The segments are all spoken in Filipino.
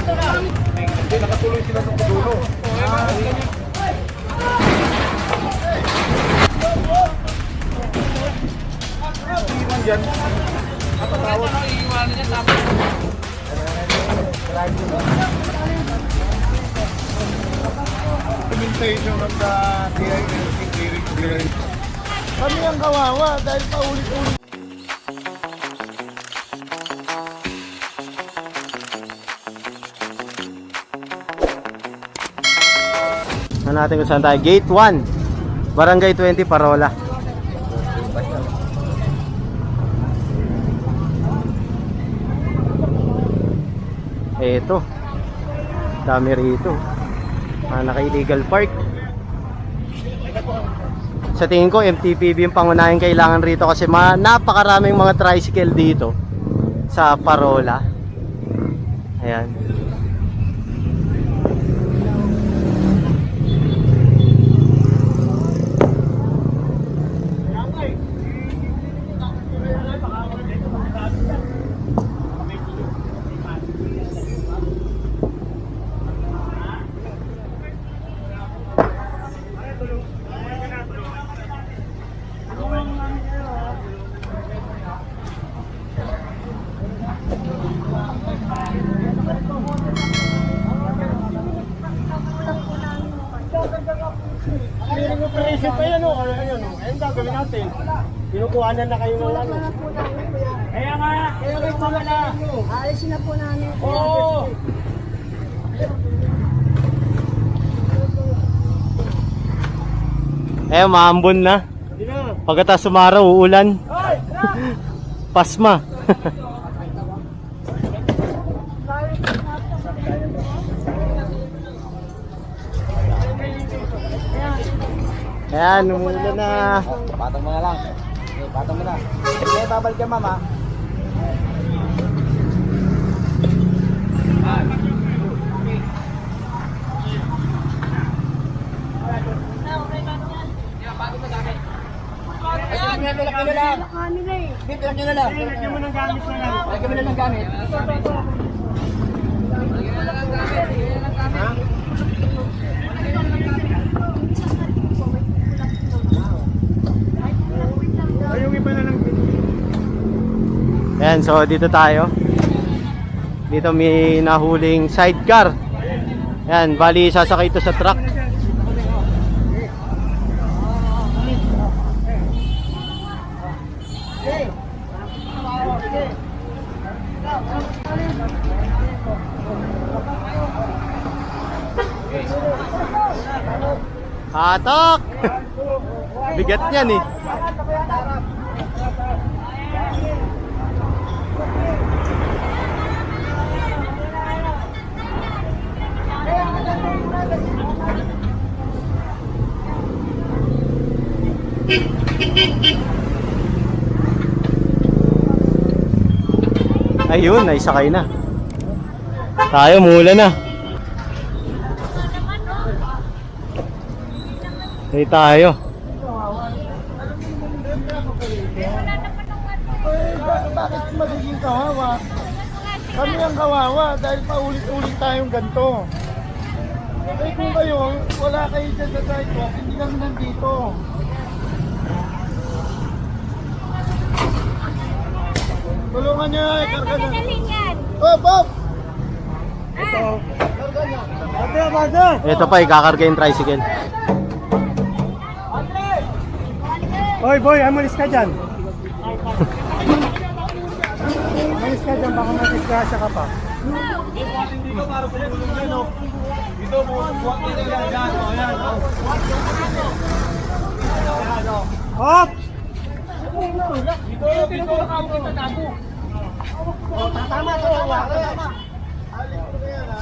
Hindi, nakatuloy sila sa dulo. Iwan dyan. Napatawag. Iiwanan niya tapos. Implementation of the DILC clearance. Kami ang kawawa dahil paulit-ulit. Natin kung saan tayo. Gate 1 Barangay 20 Parola. Eto, dami rito. Naka-illegal park. Sa tingin ko MTPB yung pangunahing kailangan rito kasi napakaraming mga tricycle dito sa Parola. Ayan. Operation pa yan o. Ayun gagawin natin. Pinukuhanan na kayo ng ano. Kaya nga. Kaya nga ito na. Aalisin na po namin. Oo. Maambon na. Pagkatapos sumaraw, uulan. Pasma. Ayan, umulan na. Patong mo na lang. Okay, patong mo na. Okay, babalik ka mama. Lagyan mo ng gamit na lang. Lagyan mo na ng gamit. Yung iba na lang. Ayan, so dito tayo. Dito may nahuling sidecar. Ayan, bali sasakay ito sa truck. Hatok! Bigat niyan eh. Ayun, naisakay na. Tayo, mula na. Ay tayo. Bakit magiging kawawa? Kami ang kawawa dahil paulit-ulit tayong ganito. Eh kung kayo, wala kayo dyan sa sidewalk, hindi kami nandito. Tulungan niyo, karga na. Oh, Bob! Ito. Karga niya. Ito pa, ikakarga yung tricycle. Hoy boy, amalis ka dyan. Amalis ka dyan, baka matisgrasya ka pa. Dito para sa yung tulong dyan, dito mo, buwak nito yan, dyan, o yan, o. Hop! Dito, tago. O, tatama to, tama. Alis ko na yan, ha.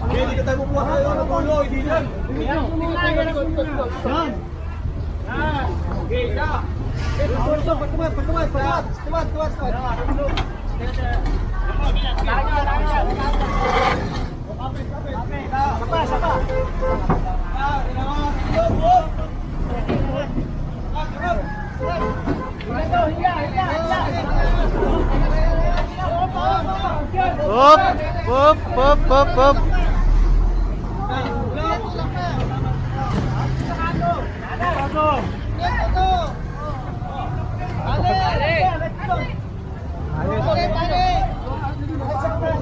Hindi ka tayo bubuha tayo ng pulo, hindi yan. Yan. Okay, ya. Pagkumat. Sapa. Hop! Hop! Hop! Hop! Hop!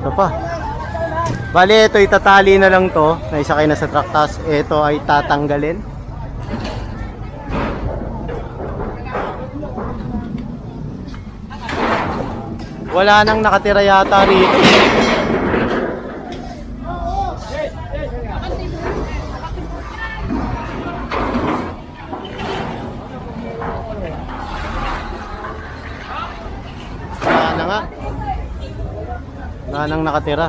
Ito pa. Bali, ito itatali na lang to. Naisakay na sa truck. Tapos ito ay tatanggalin. Wala nang nakatira yata rito. Wala na nga. Wala nang nakatira.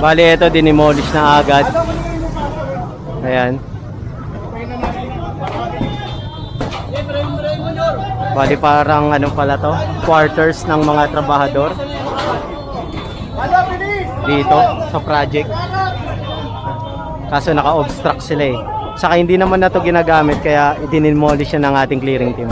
Bali, ito dinimolish na agad. Ayan. Bali, parang ano pala to? Quarters ng mga trabahador. Dito, sa project. Kaso naka-obstruct sila eh. Saka hindi naman na to ginagamit, kaya idinimolish siya ng ating clearing team.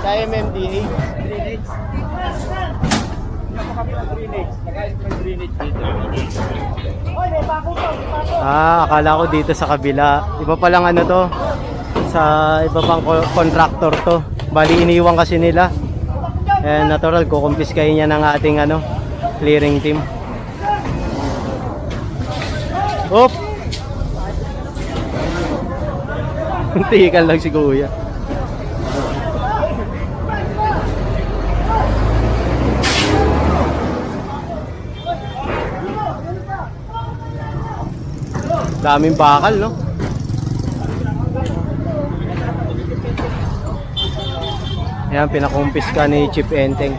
Sa MMDA. Akala ko dito sa kabila. Iba palang ano to. Sa iba pang contractor to. Bali, iniwan kasi nila. Eh, natural, kukumpiskahin niya ng ating ano, clearing team. Hop! Tikan lang si Kuya. Daming bakal, no? Ayan, pinakumpiska ni Chief Enteng.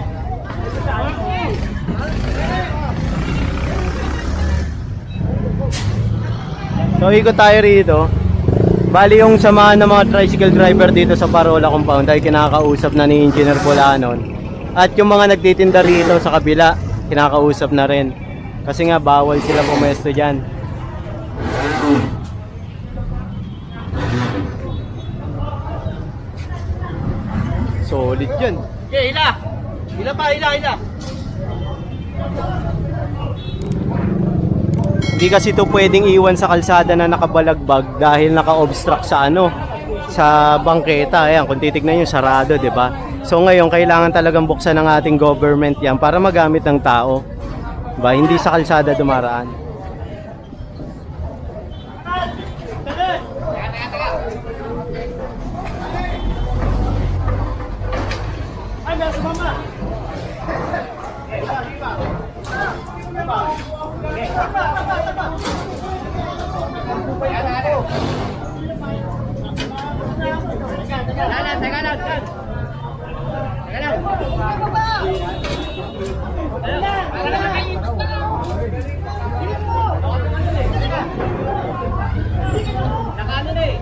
So, ikot tayo rito. Bali, yung samahan ng mga tricycle driver dito sa Parola Compound ay kinakausap na ni Engineer Pulanon. At yung mga nagtitinda rito sa kabila, kinakausap na rin. Kasi nga, bawal sila pumesto dyan. Solid yan. Okay, hila. Hila pa, hila. Hindi kasi ito pwedeng iwan sa kalsada na nakabalagbag dahil naka-obstruct sa ano, sa bangketa. Ayan, kung titignan nyo, sarado, di ba? So ngayon, kailangan talagang buksan ng ating government yan para magamit ng tao. Diba? Hindi sa kalsada dumaraan. Teka lang. Nakano na eh.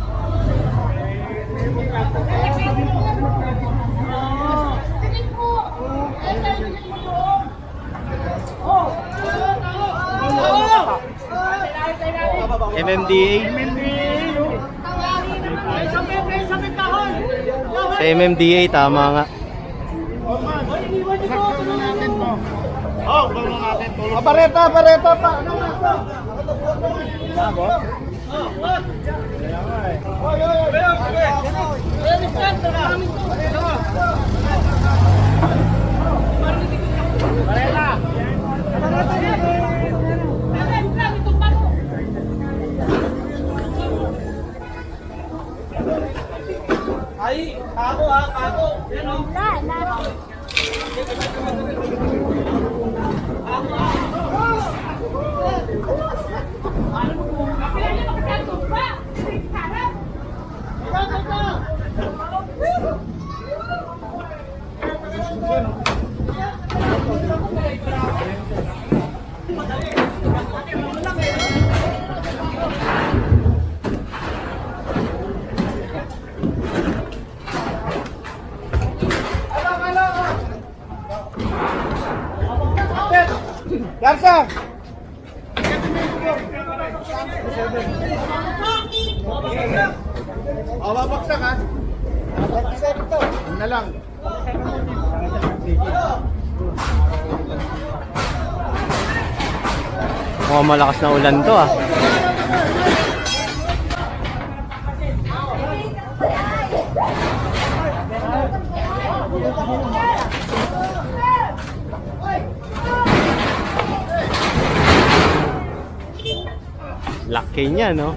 MMDA. Sa MMDA, tama nga. Pareta pa. Ano na? Ay, ako. Yan o. Garza! Babaksak ha? Babaksak ito. Yun na lang. Mukhang malakas na ulan to ah. Laki niya, no?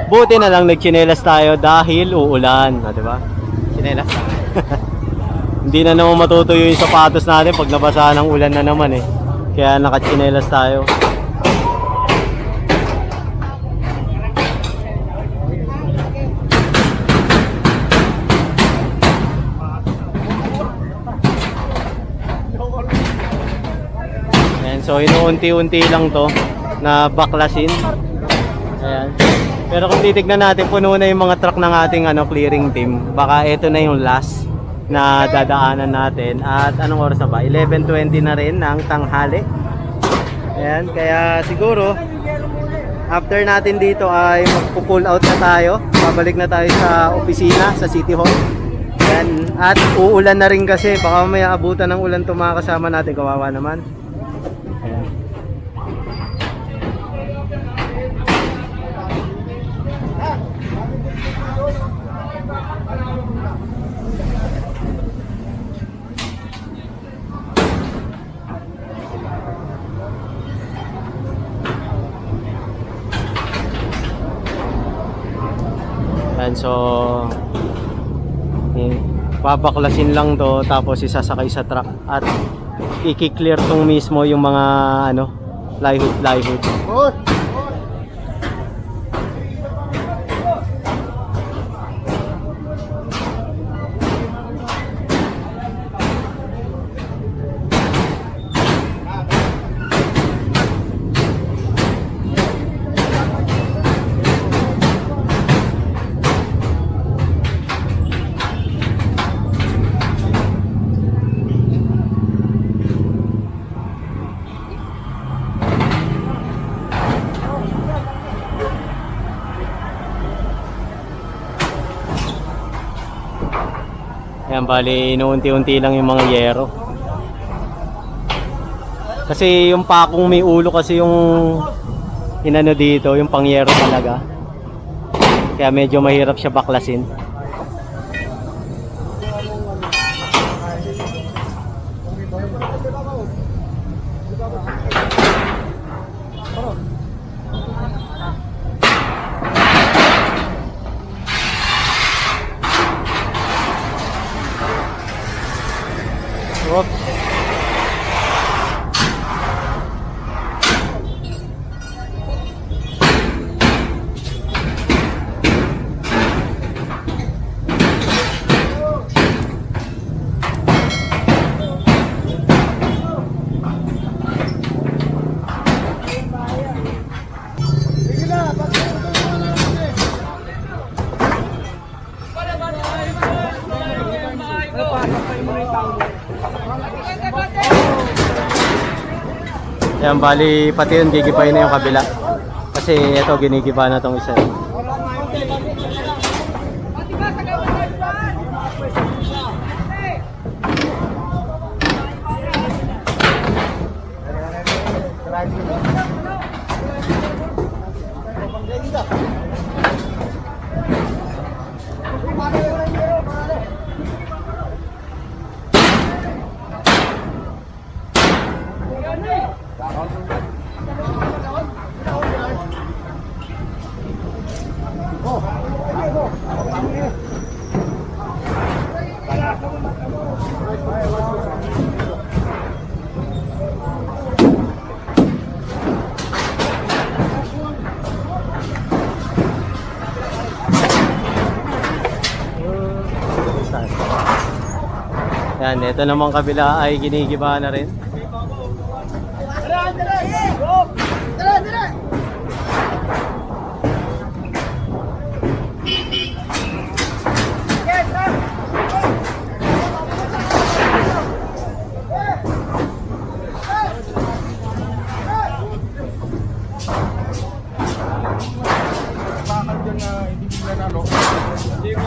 Buti na lang nagchinelas tayo dahil uulan, di ba? Chinelas. Hindi na naman matutuyo yung sapatos natin pag nabasa ng ulan na naman eh. Kaya nakachinelas tayo. Ayan, so inuunti-unti lang to na baklasin. Ayan. Pero kung titignan natin, puno na yung mga truck ng ating clearing team. Baka ito na yung last na dadaanan natin. At anong oras na ba? 11:20 na rin ng tanghali. Ayan, kaya siguro after natin dito ay magpo-pull out na tayo. Babalik na tayo sa opisina, sa City Hall. Ayan, at uulan na rin kasi. Baka may abutan ng ulan itong mga kasama natin. Kawawa naman. Ayan. Ayan, so babaklasin lang to tapos isasakay sa truck at i-clear tong mismo yung mga plywood. Ayan, bali inuunti-unti lang yung mga yero. Kasi yung pakong may ulo kasi yung inano dito, yung pangyero talaga. Kaya medyo mahirap siya baklasin. Oops. Sige na, pagkakataon mo na natin. Yan, bali pati yun gigipain na yung kabila. Kasi ito ginigiba na tong isa. Yan, ito namang kabila ay ginigiba na rin.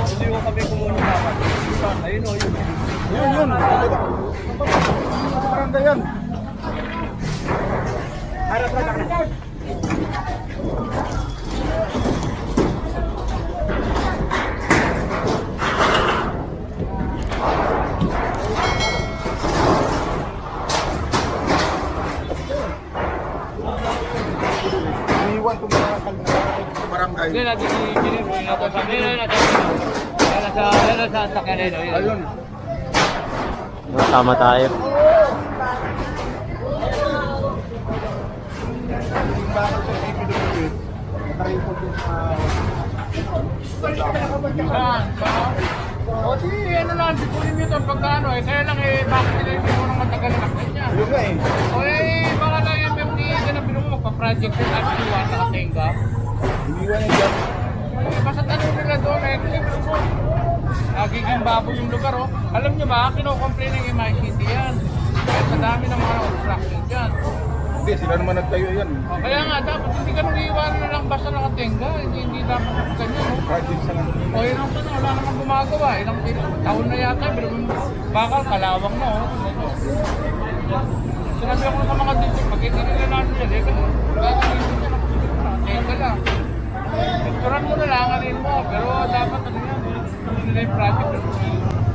Hindi mo kami kumunod dapat. Ayun o, yun. Yun. Barangay yan. Harap na lang. Iniwan ko mga barangay. Hindi natin sinipin na ito. Sabi na natin. Yan sa sakyan na ito. Ayun. Tama tayo. O di, ano lang, sipunin nyo ito pagkano eh. Kaya lang eh, bakit nila hindi mo nang matagal na kanya? Ayun nga eh. O eh, baka lang yung MMD na pinong magpa-project yung actual sa Katenga. Iniwan yan dyan. Eh, basta tanong nila doon eh, kasi mo, nagiging baboy yung lugar oh. Alam nyo ba, kino-complain ng MICT yan. Kaya sa dami ng mga obstruction dyan. Hindi, sila naman nagtayo yan. O, kaya nga, dapat hindi ka nang iiwanan na lang basta nakatenga. Hindi dapat sa ganyan. No? Project sa lang. O, yun ang tanong, wala namang gumagawa. Ilang taon na yata, pero bakal, kalawang na. Oh. Sinabi ako sa mga district, pag hindi nila natin yan, eh, kasi gagawin nila nakatenga lang. Picturan mo na lang, alin mo. Pero dapat ano yan, hindi nila yung project.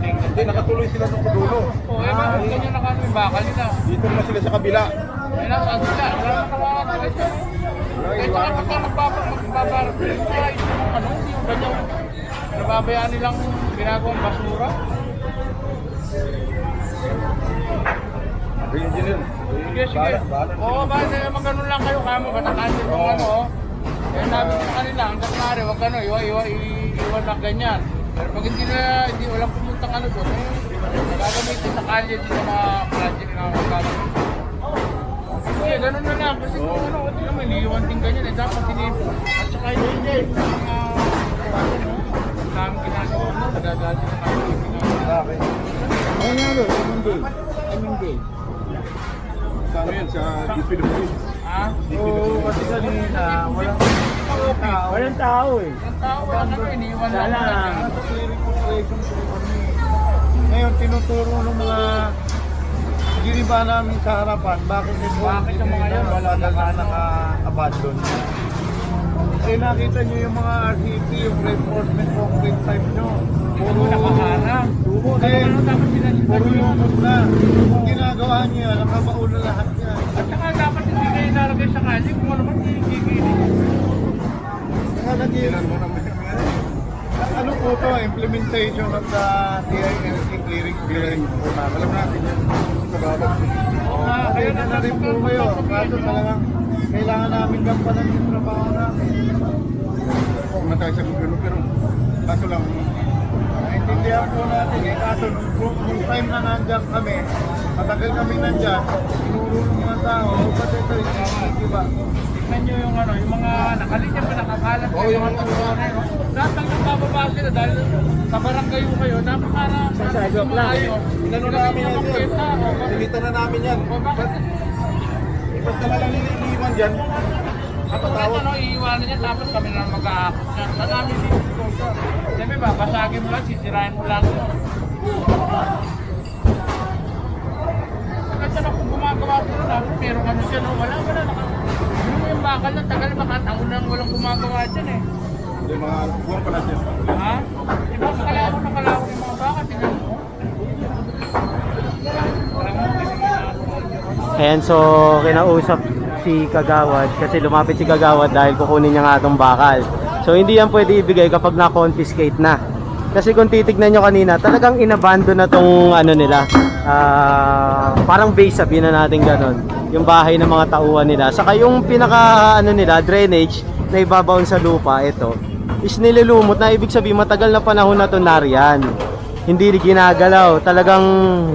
Hindi, nakatuloy sila sa dulo. O, eh, bakit ganyan na kami bakal nila? Dito naman sila sa kabila. Ay, nasa sila. Wala naman kawawa na ito. Kahit saka pagka magbabarap rin ka, ano, hindi yung ganyan. Nababayaan nilang ginagawang basura. Engineer. Sige, sige. Oo, basta mag-ganun lang kayo. Kaya mo, batakasin mo ano, oh. Kaya sabi ko sa kanila, hanggang maaari, wag ano, iwan lang ganyan. Pero pag hindi walang pumuntang ano doon, eh, gagamitin sa kalye din sa mga project na magagawin. Sige, ganun na lang. Kasi kung ano, hindi naman, iniiwan din ganyan. Eh, dapat at saka yung mga namin ginagawa mo, nagagalit na kami. Bakit? Ayun nga doon, MMD. Sa ano yan, sa DPWH. Ha? Oo, kasi kanina, walang tao eh. Ang tao, wala kami, iniiwan lang. Nasa clearing operation po kami. Ngayon, tinuturo ng mga giniba namin sa harapan, bakit Bakit yung mga yan, wala naka-abandon. Eh, nakita nyo yung mga RCP, yung reinforcement concrete type nyo. Puro nakaharang. Hindi, Ano dapat pinalitan puro nyo? lumot na. Kung ginagawa niyo yan, nakabaon na lahat yan. At saka dapat hindi kayo ilalagay sa kalye kung ano man gigilin. Ano po to, implementation of the TILC clearing program. Alam natin yan. Oo nga, kaya Kaya na rin po kayo. Kaso talagang kailangan namin gampanan yung trabaho namin. Huwag na tayo sa gobyerno, pero kaso lang, naintindihan po natin eh. Kaso nung time na nandyan kami, matagal kami nandyan, tinuro ng mga tao, ba't ito di ba? Tignan nyo yung ano, yung mga nakalinya pa nakakalat. Oo, yung mga turo na yun. Lahat ng nagbababa sila dahil sa barangay yung kayo, dapat para maayos. Inano namin yan, sir. Nilitan na namin yan. Basta na lang niliwan dyan. At kung ano, iiwanan niya, tapos kami na mag-aakot niya. Saan namin dito ito, sir? Siyempre ba, basagin mo lang, sisirain mo lang. Kasi na kung gumagawa sila, dapat pero ano siya, no? Wala. Ano mo yung bakal na tagal, baka taon nang walang gumagawa dyan eh. Yung mga buwan pala dyan. Ha? Diba, nakalawak yung mga baka, tingnan mo. Ayan, so kinausap si Kagawad kasi lumapit si Kagawad dahil kukunin niya nga itong bakal. So hindi yan pwede ibigay kapag na-confiscate na. Kasi kung titignan nyo kanina, talagang inabandon na tong ano nila, parang base, sabihin na natin ganon, yung bahay ng mga tauhan nila. Saka yung pinaka ano nila, drainage na ibabaon sa lupa, ito, is nililumot na, ibig sabihin matagal na panahon na to nariyan. Hindi ginagalaw, talagang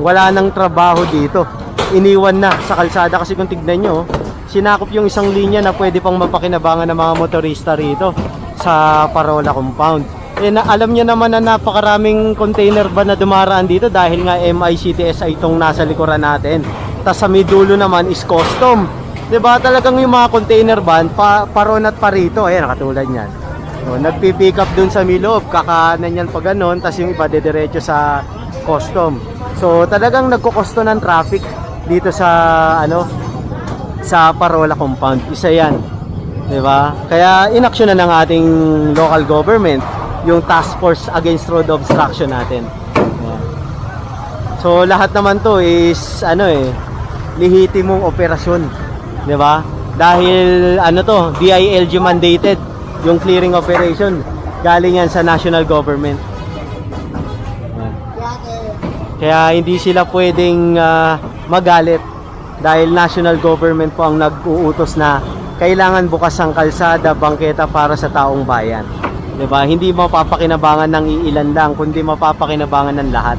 wala nang trabaho dito. Iniwan na sa kalsada kasi kung tignan nyo, sinakop yung isang linya na pwede pang mapakinabangan ng mga motorista rito sa Parola Compound. Alam nyo naman na napakaraming container van na dumaraan dito dahil nga MICTS itong nasa likuran natin. Tapos sa midulo naman is custom. Diba talagang yung mga container van, paron at parito, ayan katulad yan. So, nagpipick up dun sa Miloob, kakanan yan pa ganon, tapos yung iba dediretso sa custom. So talagang nagkukosto ng traffic dito sa ano sa Parola Compound. Isa yan. 'Di ba? Kaya inaksyon na ng ating local government yung task force against road obstruction natin. Ayan. So lahat naman to is ano lehitimong operasyon, 'di ba? Dahil ano to, DILG mandated yung clearing operation. Galing yan sa national government. Kaya hindi sila pwedeng magalit dahil national government po ang nag-uutos na kailangan bukas ang kalsada, bangketa para sa taong bayan. 'Di ba? Hindi mapapakinabangan ng iilan lang, kundi mapapakinabangan ng lahat.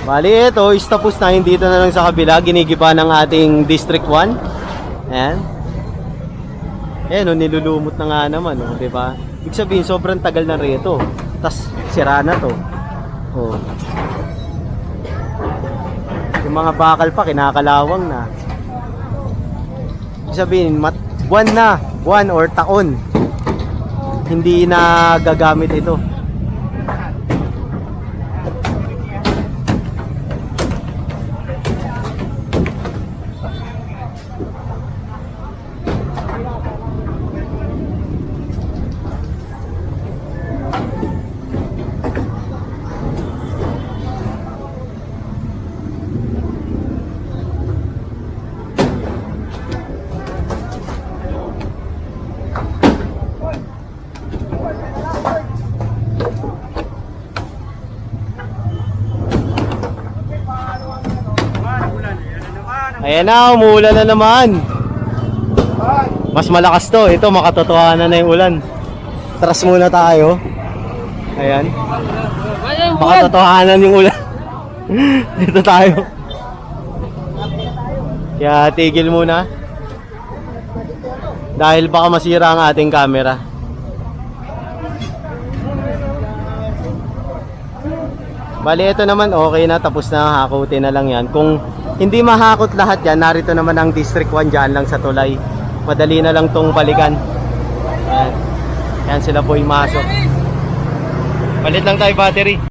Bali, ito is tapos na, hindi dito na lang sa kabila, ginigiba ng ating District 1. Ayan. Ayan, nilulumot na nga naman, 'di ba? Ibig sabihin, sobrang tagal na rito. Tas sira na to. Oh. Yung mga bakal pa, kinakalawang na. Ibig sabihin, buwan or taon, hindi na gagamit ito. Ayan na, umuulan na naman. Mas malakas to. Ito, makatotohanan na yung ulan. Tras muna tayo. Ayan. Makatotohanan yung ulan. Dito tayo. Kaya tigil muna. Dahil baka masira ang ating camera. Bali, ito naman okay na. Tapos na, hakutin na lang yan. Kung hindi mahakot lahat yan, narito naman ang District 1 dyan lang sa tulay. Madali na lang tong balikan. Ayan, sila po yung masok. Palit lang tayo battery.